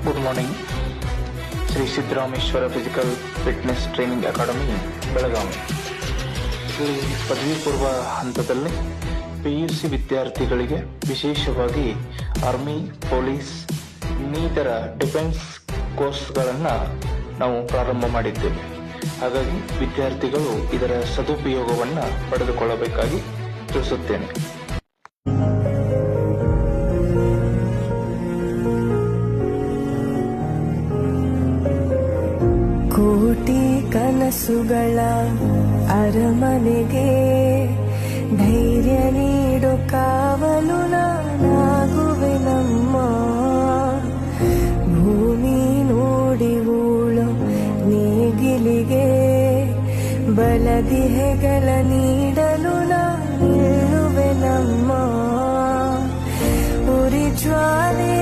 Good morning. Shri Siddarameshwara physical fitness training academy Belagavi. ಇಲ್ಲಿ ಪದವಿ ಪೂರ್ವ ಹಂತದಲ್ಲಿ PUC ವಿದ್ಯಾರ್ಥಿಗಳಿಗೆ ವಿಶೇಷವಾಗಿ ಆರ್ಮಿ, ಪೊಲೀಸ್ ಇನ್ನಿತರ ಡಿಫೆನ್ಸ್ ಕೋರ್ಸ್ಗಳನ್ನು ನಾವು ಪ್ರಾರಂಭ ಮಾಡಿದ್ದೇವೆ. ಹಾಗಾಗಿ ವಿದ್ಯಾರ್ಥಿಗಳು ಇದರ ಸದುಪಯೋಗವನ್ನು ಪಡೆದುಕೊಳ್ಳಬೇಕಾಗಿ ತಿಳಿಸುತ್ತೇನೆ. ಕೋಟಿ ಕನಸುಗಳ ಅರಮನೆಗೆ ಧೈರ್ಯ ನೀಡು ಕಾವಲು ನಾನಾಗುವೆ ನಮ್ಮ ಭೂಮಿ ನೋಡಿ ಉಳು ನೇಗಿಲಿಗೆ ಬಲದಿ ಹೆಗಲ ನೀಡಲು ನಾನಿರುವೆ ನಮ್ಮ ಉರಿ ಜ್ವಾಲೆ